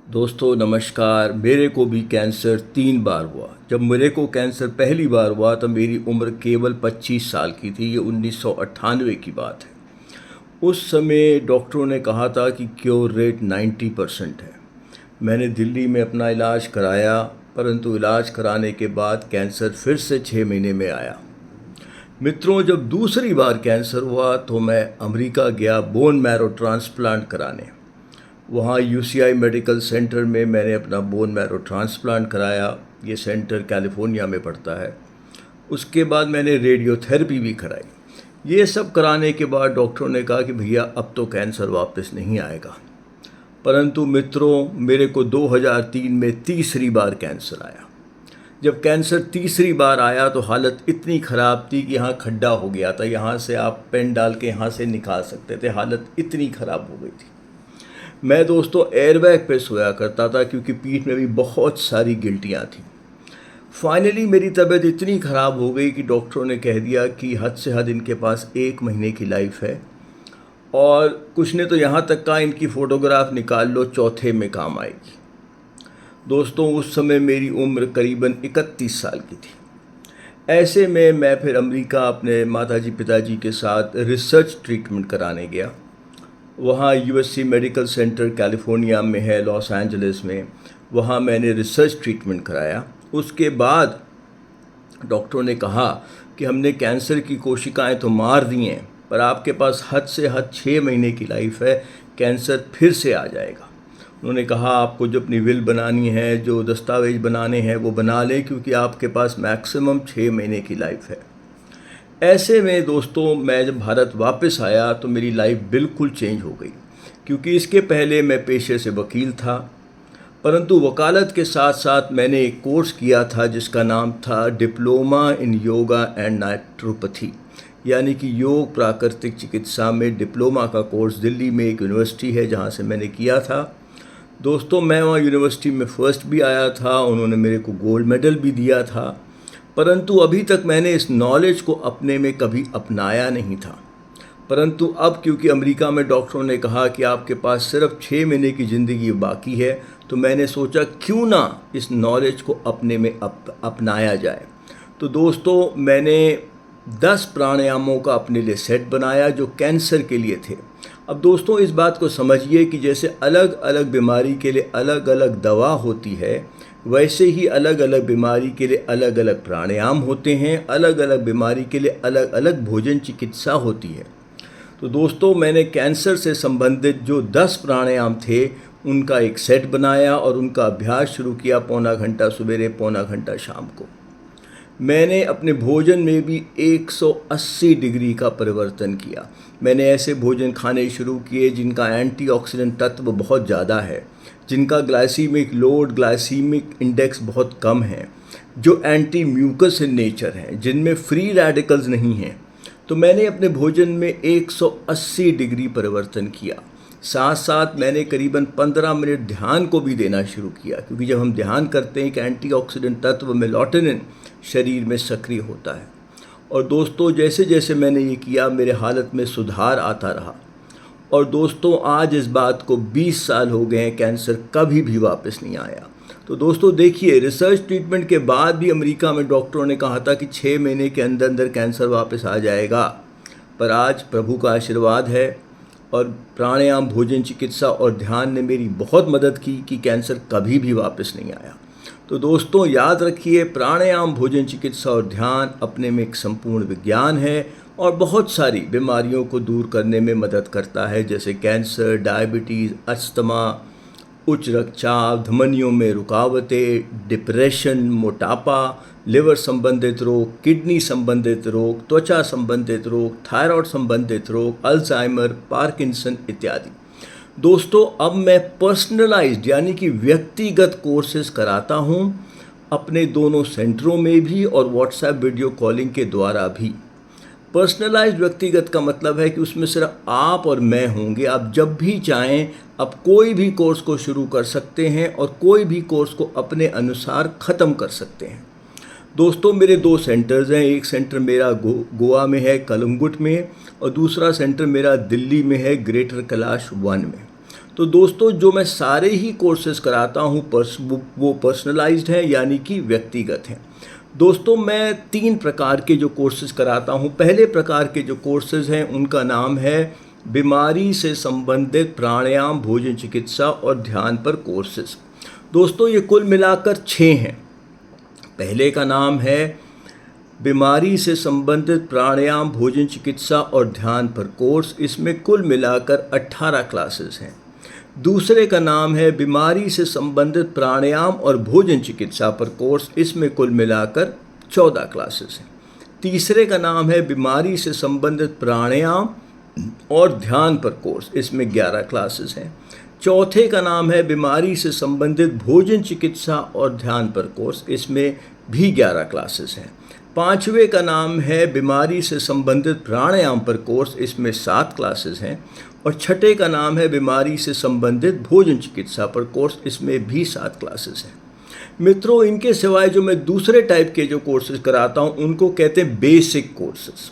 दोस्तों नमस्कार। मेरे को भी कैंसर 3 बार हुआ। जब मेरे को कैंसर पहली बार हुआ तब मेरी उम्र केवल 25 साल की थी। ये 1998 की बात है। उस समय डॉक्टरों ने कहा था कि क्योर रेट 90% है। मैंने दिल्ली में अपना इलाज कराया, परंतु इलाज कराने के बाद कैंसर फिर से 6 महीने में आया। मित्रों, जब दूसरी बार कैंसर हुआ तो मैं अमेरिका गया बोन मैरो ट्रांसप्लांट कराने। वहाँ यूसीआई मेडिकल सेंटर में मैंने अपना बोन मैरो ट्रांसप्लांट कराया। ये सेंटर कैलिफोर्निया में पड़ता है। उसके बाद मैंने रेडियोथेरेपी भी कराई। ये सब कराने के बाद डॉक्टरों ने कहा कि भैया अब तो कैंसर वापस नहीं आएगा। परंतु मित्रों, मेरे को 2003 में तीसरी बार कैंसर आया। जब कैंसर तीसरी बार आया तो हालत इतनी ख़राब थी कि यहाँ खड्डा हो गया था। यहाँ से आप पेन डाल के यहाँ से निकाल सकते थे। हालत इतनी ख़राब हो गई थी। मैं दोस्तों एयरबैग पे सोया करता था क्योंकि पीठ में भी बहुत सारी गिल्टियाँ थी। फाइनली मेरी तबीयत इतनी ख़राब हो गई कि डॉक्टरों ने कह दिया कि हद से हद इनके पास 1 महीने की लाइफ है, और कुछ ने तो यहाँ तक कहा इनकी फ़ोटोग्राफ निकाल लो, चौथे में काम आएगी। दोस्तों उस समय मेरी उम्र करीबन 31 साल की थी। ऐसे में मैं फिर अमेरिका अपने माताजी पिताजी के साथ रिसर्च ट्रीटमेंट कराने गया। वहाँ यूएससी मेडिकल सेंटर कैलिफोर्निया में है, लॉस एंजलिस में। वहाँ मैंने रिसर्च ट्रीटमेंट कराया। उसके बाद डॉक्टरों ने कहा कि हमने कैंसर की कोशिकाएं तो मार दी हैं, पर आपके पास हद से हद 6 महीने की लाइफ है, कैंसर फिर से आ जाएगा। उन्होंने कहा आपको जो अपनी विल बनानी है, जो दस्तावेज बनाने हैं वो बना लें, क्योंकि आपके पास मैक्सिमम 6 महीने की लाइफ है। ऐसे में दोस्तों मैं जब भारत वापस आया तो मेरी लाइफ बिल्कुल चेंज हो गई, क्योंकि इसके पहले मैं पेशे से वकील था, परंतु वकालत के साथ साथ मैंने एक कोर्स किया था जिसका नाम था diploma in yoga and naturopathy, यानी कि योग प्राकृतिक चिकित्सा में डिप्लोमा का कोर्स दिल्ली में एक यूनिवर्सिटी है जहाँ से मैंने किया था। दोस्तों मैं वहाँ यूनिवर्सिटी में फ़र्स्ट भी आया था, उन्होंने मेरे को गोल्ड मेडल भी दिया था, परंतु अभी तक मैंने इस नॉलेज को अपने में कभी अपनाया नहीं था। परंतु अब क्योंकि अमेरिका में डॉक्टरों ने कहा कि आपके पास सिर्फ 6 महीने की ज़िंदगी बाकी है, तो मैंने सोचा क्यों ना इस नॉलेज को अपने में अपनाया जाए। तो दोस्तों मैंने 10 प्राणायामों का अपने लिए सेट बनाया जो कैंसर के लिए थे। अब दोस्तों इस बात को समझिए कि जैसे अलग अलग बीमारी के लिए अलग अलग दवा होती है, वैसे ही अलग अलग बीमारी के लिए अलग अलग प्राणायाम होते हैं, अलग अलग बीमारी के लिए अलग अलग भोजन चिकित्सा होती है। तो दोस्तों मैंने कैंसर से संबंधित जो 10 प्राणायाम थे उनका एक सेट बनाया और उनका अभ्यास शुरू किया, पौना घंटा सवेरे, पौना घंटा शाम को। मैंने अपने भोजन में भी 180 डिग्री का परिवर्तन किया। मैंने ऐसे भोजन खाने शुरू किए जिनका एंटीऑक्सीडेंट तत्व बहुत ज़्यादा है, जिनका ग्लाइसीमिक लोड, ग्लाइसीमिक इंडेक्स बहुत कम है, जो एंटी म्यूकस इन नेचर हैं, जिनमें फ्री रेडिकल्स नहीं हैं। तो मैंने अपने भोजन में 180 डिग्री परिवर्तन किया। साथ साथ मैंने करीबन 15 मिनट ध्यान को भी देना शुरू किया, क्योंकि जब हम ध्यान करते हैं कि एंटीऑक्सीडेंट तत्व मेलाटोनिन शरीर में सक्रिय होता है। और दोस्तों जैसे जैसे मैंने ये किया मेरे हालत में सुधार आता रहा। और दोस्तों आज इस बात को 20 साल हो गए हैं, कैंसर कभी भी वापस नहीं आया। तो दोस्तों देखिए, रिसर्च ट्रीटमेंट के बाद भी अमेरिका में डॉक्टरों ने कहा था कि 6 महीने के अंदर अंदर कैंसर वापस आ जाएगा, पर आज प्रभु का आशीर्वाद है और प्राणायाम, भोजन चिकित्सा और ध्यान ने मेरी बहुत मदद की कि कैंसर कभी भी वापस नहीं आया। तो दोस्तों याद रखिए, प्राणायाम, भोजन चिकित्सा और ध्यान अपने में एक संपूर्ण विज्ञान है और बहुत सारी बीमारियों को दूर करने में मदद करता है, जैसे कैंसर, डायबिटीज़, अस्थमा, उच्च रक्तचाप, धमनियों में रुकावटें, डिप्रेशन, मोटापा, लिवर संबंधित रोग, किडनी संबंधित रोग, त्वचा संबंधित रोग, थायराइड संबंधित रोग, अल्जाइमर, पार्किंसन इत्यादि। दोस्तों अब मैं पर्सनलाइज्ड यानी कि व्यक्तिगत कोर्सेज कराता हूँ, अपने दोनों सेंटरों में भी और व्हाट्सएप वीडियो कॉलिंग के द्वारा भी। पर्सनलाइज्ड व्यक्तिगत का मतलब है कि उसमें सिर्फ आप और मैं होंगे। आप जब भी चाहें आप कोई भी कोर्स को शुरू कर सकते हैं और कोई भी कोर्स को अपने अनुसार ख़त्म कर सकते हैं। दोस्तों मेरे 2 सेंटर्स हैं। एक सेंटर मेरा गोवा में है, कलंगुट में, और दूसरा सेंटर मेरा दिल्ली में है, ग्रेटर कैलाश 1 में। तो दोस्तों जो मैं सारे ही कोर्सेज़ कराता हूँ वो पर्सनलाइज्ड हैं, यानी कि व्यक्तिगत हैं। दोस्तों मैं 3 प्रकार के जो कोर्सेज़ कराता हूँ। पहले प्रकार के जो कोर्सेज़ हैं उनका नाम है बीमारी से संबंधित प्राणायाम, भोजन चिकित्सा और ध्यान पर कोर्सेज़। दोस्तों ये कुल मिलाकर 6 हैं। पहले का नाम है बीमारी से संबंधित प्राणायाम, भोजन चिकित्सा और ध्यान पर कोर्स, इसमें कुल मिलाकर 18 क्लासेस हैं। दूसरे का नाम है बीमारी से संबंधित प्राणायाम और भोजन चिकित्सा पर कोर्स, इसमें कुल मिलाकर 14 क्लासेस हैं। तीसरे का नाम है बीमारी से संबंधित प्राणायाम और ध्यान पर कोर्स, इसमें 11 क्लासेस हैं। चौथे का नाम है बीमारी से संबंधित भोजन चिकित्सा और ध्यान पर कोर्स, इसमें भी 11 क्लासेस हैं। पांचवे का नाम है बीमारी से संबंधित प्राणायाम पर कोर्स, इसमें 7 क्लासेस हैं। और छठे का नाम है बीमारी से संबंधित भोजन चिकित्सा पर कोर्स, इसमें भी 7 क्लासेस हैं। मित्रों इनके सिवाय जो मैं दूसरे टाइप के जो कोर्सेज कराता हूँ उनको कहते हैं बेसिक कोर्सेज।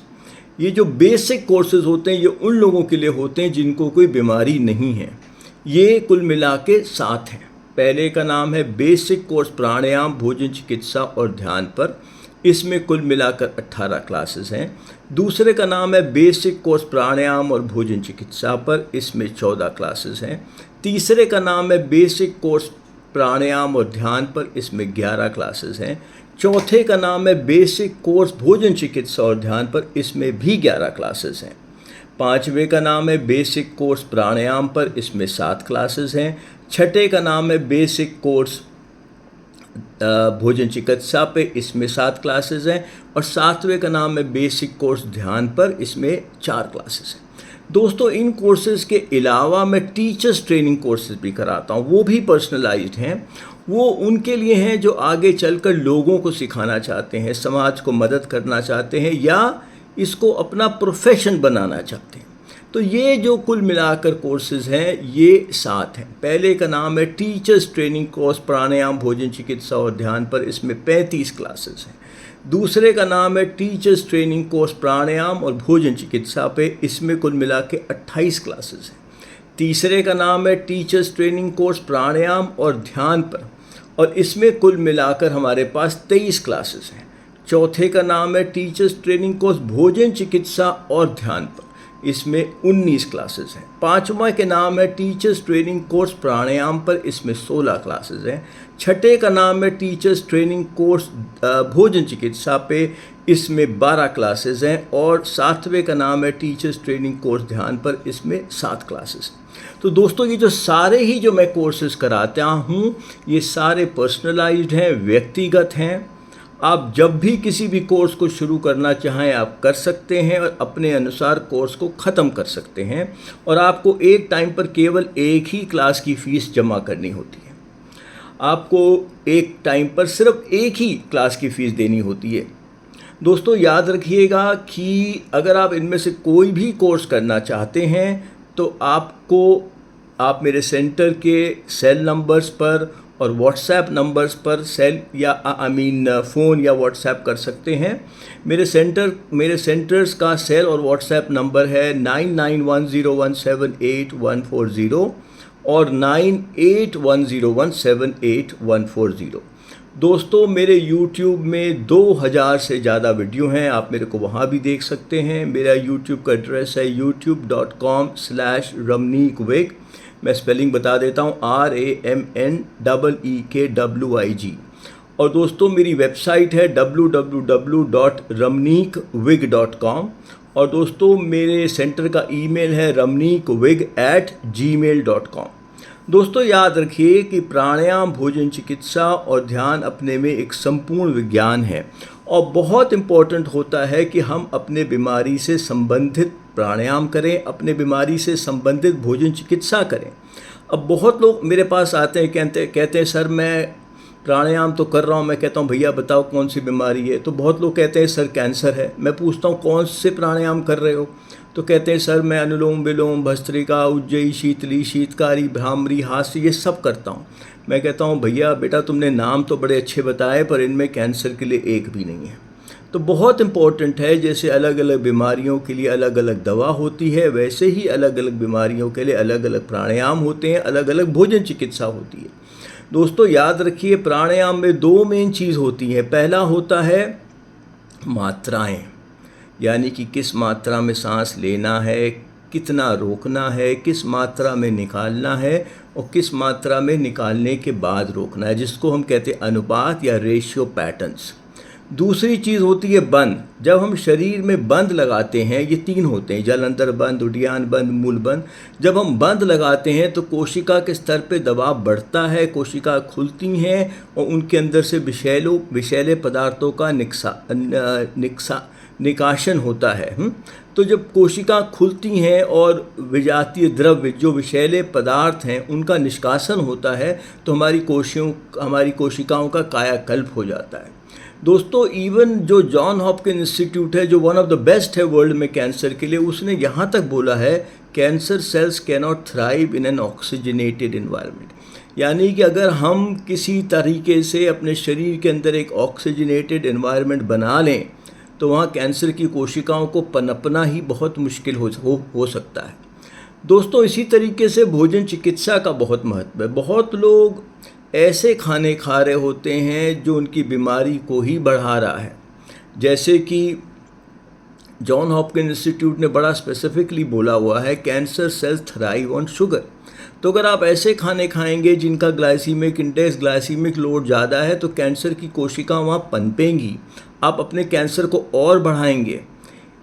ये जो बेसिक कोर्सेज होते हैं ये उन लोगों के लिए होते हैं जिनको कोई बीमारी नहीं है। ये कुल मिला के 7 हैं। पहले का नाम है बेसिक कोर्स प्राणायाम, भोजन चिकित्सा और ध्यान पर, इसमें कुल मिलाकर 18 क्लासेस हैं। दूसरे का नाम है बेसिक कोर्स प्राणायाम और भोजन चिकित्सा पर, इसमें 14 क्लासेस हैं। तीसरे का नाम है बेसिक कोर्स प्राणायाम और ध्यान पर, इसमें 11 क्लासेस हैं। चौथे का नाम है बेसिक कोर्स भोजन चिकित्सा और ध्यान पर, इसमें भी 11 क्लासेस हैं। पांचवे का नाम है बेसिक कोर्स प्राणायाम पर, इसमें 7 क्लासेस हैं। छठे का नाम है बेसिक कोर्स भोजन चिकित्सा पे, इसमें 7 क्लासेस हैं। और सातवें का नाम है बेसिक कोर्स ध्यान पर, इसमें 4 क्लासेस हैं। दोस्तों इन कोर्सेज के अलावा मैं टीचर्स ट्रेनिंग कोर्सेज भी कराता हूँ, वो भी पर्सनलाइज्ड हैं। वो उनके लिए हैं जो आगे चलकर लोगों को सिखाना चाहते हैं, समाज को मदद करना चाहते हैं या इसको अपना प्रोफेशन बनाना चाहते हैं। तो ये जो कुल मिलाकर कोर्सेज हैं ये 7 हैं। पहले का नाम है टीचर्स ट्रेनिंग कोर्स प्राणायाम, भोजन चिकित्सा और ध्यान पर, इसमें 35 क्लासेस हैं। दूसरे का नाम है टीचर्स ट्रेनिंग कोर्स प्राणायाम और भोजन चिकित्सा पे, इसमें कुल मिला के 28 क्लासेस हैं। तीसरे का नाम है टीचर्स ट्रेनिंग कोर्स प्राणायाम और ध्यान पर, और इसमें कुल मिलाकर हमारे पास 23 क्लासेस हैं। चौथे का नाम है टीचर्स ट्रेनिंग कोर्स भोजन चिकित्सा और ध्यान पर, इसमें 19 क्लासेस हैं। पांचवा के नाम है टीचर्स ट्रेनिंग कोर्स प्राणायाम पर, इसमें 16 क्लासेस हैं। छठे का नाम है टीचर्स ट्रेनिंग कोर्स भोजन चिकित्सा पे, इसमें 12 क्लासेस हैं। और सातवें का नाम है टीचर्स ट्रेनिंग कोर्स ध्यान पर, इसमें 7 क्लासेस हैं। तो दोस्तों ये जो सारे ही जो मैं कोर्सेज कराता हूँ ये सारे पर्सनलाइज्ड हैं, व्यक्तिगत हैं। आप जब भी किसी भी कोर्स को शुरू करना चाहें आप कर सकते हैं और अपने अनुसार कोर्स को ख़त्म कर सकते हैं। और आपको एक टाइम पर केवल एक ही क्लास की फ़ीस जमा करनी होती है। आपको एक टाइम पर सिर्फ एक ही क्लास की फ़ीस देनी होती है। दोस्तों याद रखिएगा कि अगर आप इनमें से कोई भी कोर्स करना चाहते हैं तो आप मेरे सेंटर के सेल नंबर्स पर और व्हाट्सएप नंबर्स पर सेल या फ़ोन या व्हाट्सएप कर सकते हैं। मेरे सेंटर्स का सेल और व्हाट्सएप नंबर है 9910178140 और 9810178140। दोस्तों मेरे YouTube में 2000 से ज़्यादा वीडियो हैं, आप मेरे को वहाँ भी देख सकते हैं। मेरा YouTube का एड्रेस है youtube.com/ramneekwig। मैं स्पेलिंग बता देता हूँ, RAMNEEKWIG। और दोस्तों मेरी वेबसाइट है www.ramneekwig.com। और दोस्तों मेरे सेंटर का ईमेल है ramneekwig@gmail.com। दोस्तों याद रखिए कि प्राणायाम, भोजन चिकित्सा और ध्यान अपने में एक संपूर्ण विज्ञान है और बहुत इम्पोर्टेंट होता है कि हम अपने बीमारी से संबंधित प्राणायाम करें, अपने बीमारी से संबंधित भोजन चिकित्सा करें। अब बहुत लोग मेरे पास आते हैं, कहते हैं सर मैं प्राणायाम तो कर रहा हूँ। मैं कहता हूँ भैया बताओ कौन सी बीमारी है। तो बहुत लोग कहते हैं सर कैंसर है। मैं पूछता हूँ कौन से प्राणायाम कर रहे हो। तो कहते हैं सर मैं अनुलोम विलोम, भस्त्रिका, उज्जयी, शीतली, शीतकारी, भ्रामरी, हास्य ये सब करता हूँ। मैं कहता हूँ भैया बेटा तुमने नाम तो बड़े अच्छे बताए पर इनमें कैंसर के लिए एक भी नहीं है। तो बहुत इम्पोर्टेंट है, जैसे अलग अलग बीमारियों के लिए अलग अलग दवा होती है, वैसे ही अलग अलग बीमारियों के लिए अलग अलग प्राणायाम होते हैं, अलग अलग भोजन चिकित्सा होती है। दोस्तों याद रखिए, प्राणायाम में दो मेन चीज़ होती हैं। पहला होता है मात्राएं, यानी कि किस मात्रा में सांस लेना है, कितना रोकना है, किस मात्रा में निकालना है और किस मात्रा में निकालने के बाद रोकना है, जिसको हम कहते हैं अनुपात या रेशियो पैटर्न्स। दूसरी चीज़ होती है बंद। जब हम शरीर में बंद लगाते हैं, ये तीन होते हैं, जलंधर बंद, उड्डयन बंद, मूल बंद। जब हम बंद लगाते हैं तो कोशिका के स्तर पे दबाव बढ़ता है, कोशिका खुलती हैं और उनके अंदर से विषैले पदार्थों का निकाशन होता है। तो जब कोशिका खुलती हैं और विजातीय द्रव्य जो विषैले पदार्थ हैं उनका निष्कासन होता है, तो हमारी कोशिकाओं का कायाकल्प हो जाता है। दोस्तों इवन जो जॉन हॉपकिंस इंस्टीट्यूट है, जो वन ऑफ द बेस्ट है वर्ल्ड में कैंसर के लिए, उसने यहाँ तक बोला है cancer cells cannot thrive in an oxygenated environment. यानी कि अगर हम किसी तरीके से अपने शरीर के अंदर एक ऑक्सीजनेटेड एनवायरनमेंट बना लें तो वहाँ कैंसर की कोशिकाओं को पनपना ही बहुत मुश्किल हो सकता है। दोस्तों इसी तरीके से भोजन चिकित्सा का बहुत महत्व है। बहुत लोग ऐसे खाने खा रहे होते हैं जो उनकी बीमारी को ही बढ़ा रहा है। जैसे कि जॉन हॉपकिंस इंस्टीट्यूट ने बड़ा स्पेसिफिकली बोला हुआ है, cancer cells thrive on sugar. तो अगर आप ऐसे खाने खाएंगे जिनका ग्लाइसीमिक इंडेक्स, ग्लाइसीमिक लोड ज़्यादा है, तो कैंसर की कोशिका वहाँ पनपेंगी, आप अपने कैंसर को और बढ़ाएंगे।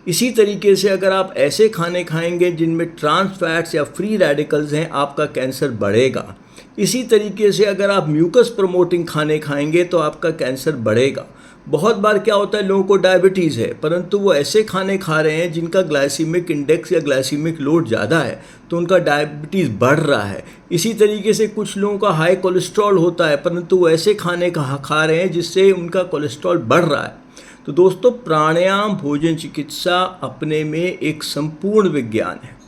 इसी तरीके से अगर आप ऐसे खाने खाएंगे जिनमें ट्रांस फैट्स या फ्री रेडिकल्स हैं, आपका कैंसर बढ़ेगा। इसी तरीके से अगर आप म्यूकस प्रमोटिंग खाने खाएंगे तो आपका कैंसर बढ़ेगा। बहुत बार क्या होता है, लोगों को डायबिटीज़ है परंतु वो ऐसे खाने खा रहे हैं जिनका ग्लाइसीमिक इंडेक्स या ग्लाइसीमिक लोड ज़्यादा है, तो उनका डायबिटीज़ बढ़ रहा है। इसी तरीके से कुछ लोगों का हाई कोलेस्ट्रॉल होता है परंतु वो ऐसे खाने खा रहे हैं जिससे उनका कोलेस्ट्रॉल बढ़ रहा है। तो दोस्तों प्राणायाम भोजन चिकित्सा अपने में एक संपूर्ण विज्ञान है।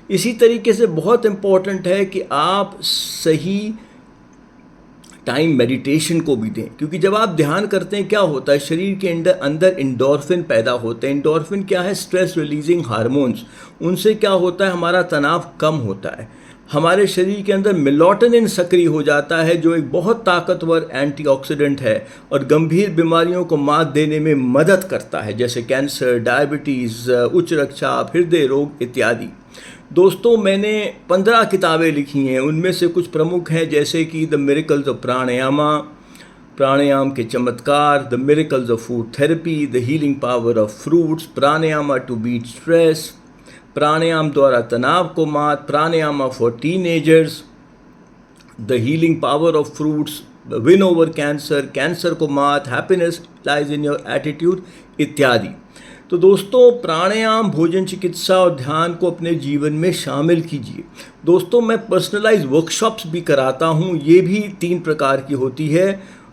इसी तरीके से बहुत इम्पॉर्टेंट है कि आप सही टाइम मेडिटेशन को भी दें, क्योंकि जब आप ध्यान करते हैं क्या होता है, शरीर के अंदर इंडोर्फिन पैदा होते हैं। इंडोर्फिन क्या है, स्ट्रेस रिलीजिंग हार्मोन्स। उनसे क्या होता है, हमारा तनाव कम होता है। हमारे शरीर के अंदर मेलाटोनिन सक्रिय हो जाता है जो एक बहुत ताकतवर एंटीऑक्सीडेंट है और गंभीर बीमारियों को मात देने में मदद करता है, जैसे कैंसर, डायबिटीज़, उच्च रक्तचाप, हृदय रोग इत्यादि। दोस्तों मैंने 15 किताबें लिखी हैं, उनमें से कुछ प्रमुख हैं जैसे कि द मिरेकल्स ऑफ प्राणायाम के चमत्कार, the miracles of food therapy, the healing power of fruits, pranayama to beat stress, pranayama द्वारा तनाव को मात, pranayama for teenagers, the healing power of fruits, the win over cancer, cancer को मात, happiness lies in your attitude इत्यादि। तो दोस्तों प्राणायाम भोजन चिकित्सा और ध्यान को अपने जीवन में शामिल कीजिए। दोस्तों मैं पर्सनलाइज वर्कशॉप्स भी कराता हूँ, ये भी 3 प्रकार की होती है,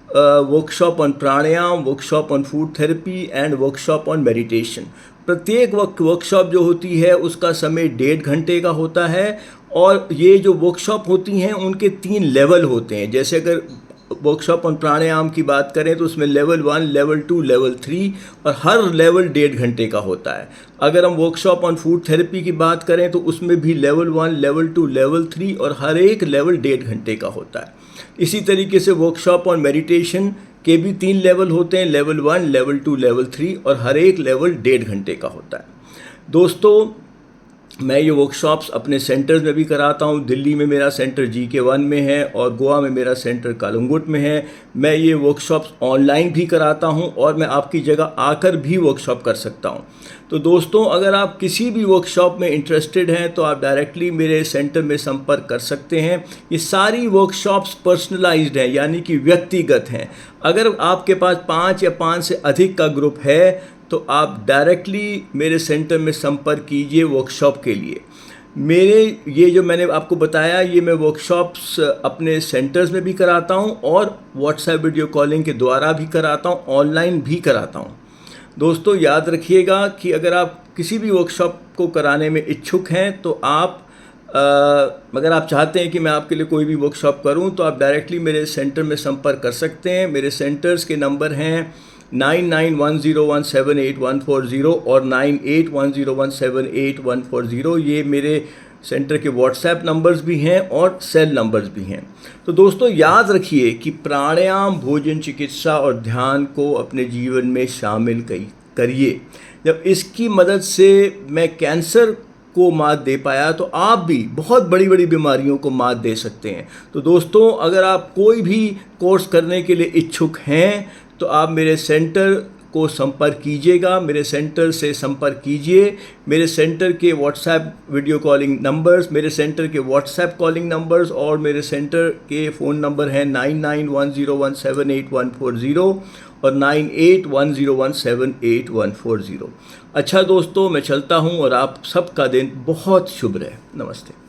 workshop on pranayama, workshop on food therapy and workshop on meditation. प्रत्येक वर्कशॉप जो होती है उसका समय 1.5 घंटे का होता है और ये जो वर्कशॉप होती हैं उनके 3 लेवल होते हैं। जैसे अगर वर्कशॉप ऑन प्राणायाम की बात करें तो उसमें लेवल 1, लेवल 2, लेवल 3 और हर लेवल 1.5 घंटे का होता है। अगर हम वर्कशॉप ऑन फूड थेरेपी की बात करें तो उसमें भी लेवल 1, लेवल 2, लेवल 3 और हर एक लेवल 1.5 घंटे का होता है। इसी तरीके से वर्कशॉप ऑन मेडिटेशन के भी 3 लेवल होते हैं, लेवल 1, लेवल 2, लेवल 3 और हर एक लेवल 1.5 घंटे का होता है। दोस्तों मैं ये वर्कशॉप्स अपने सेंटर्स में भी कराता हूँ। दिल्ली में मेरा सेंटर GK1 में है और गोवा में मेरा सेंटर कालंगुट में है। मैं ये वर्कशॉप्स ऑनलाइन भी कराता हूँ और मैं आपकी जगह आकर भी वर्कशॉप कर सकता हूँ। तो दोस्तों अगर आप किसी भी वर्कशॉप में इंटरेस्टेड हैं तो आप डायरेक्टली मेरे सेंटर में संपर्क कर सकते हैं। ये सारी वर्कशॉप्स पर्सनलाइज्ड हैं, यानी कि व्यक्तिगत हैं। अगर आपके पास 5 या 5 से अधिक का ग्रुप है तो आप डायरेक्टली मेरे सेंटर में संपर्क कीजिए वर्कशॉप के लिए। मेरे ये जो मैंने आपको बताया ये मैं वर्कशॉप्स अपने सेंटर्स में भी कराता हूँ और व्हाट्सएप वीडियो कॉलिंग के द्वारा भी कराता हूँ, ऑनलाइन भी कराता हूँ। दोस्तों याद रखिएगा कि अगर आप किसी भी वर्कशॉप को कराने में इच्छुक हैं तो आप अगर आप चाहते हैं कि मैं आपके लिए कोई भी वर्कशॉप करूं तो आप डायरेक्टली मेरे सेंटर में संपर्क कर सकते हैं। मेरे सेंटर्स के नंबर हैं 9910178140 और 9810178140 ये मेरे सेंटर के व्हाट्सएप नंबर्स भी हैं और सेल नंबर्स भी हैं। तो दोस्तों याद रखिए कि प्राणायाम, भोजन, चिकित्सा और ध्यान को अपने जीवन में शामिल करिए। जब इसकी मदद से मैं कैंसर को मात दे पाया तो आप भी बहुत बड़ी बड़ी बीमारियों को मात दे सकते हैं। तो दोस्तों अगर आप कोई भी कोर्स करने के लिए इच्छुक हैं तो आप मेरे सेंटर को संपर्क कीजिएगा, मेरे सेंटर से संपर्क कीजिए। मेरे सेंटर के व्हाट्सएप वीडियो कॉलिंग नंबर्स, मेरे सेंटर के व्हाट्सएप कॉलिंग नंबर्स और मेरे सेंटर के फ़ोन नंबर हैं 9910178140 और 9810178140। अच्छा दोस्तों, मैं चलता हूँ और आप सबका दिन बहुत शुभ रहे। नमस्ते।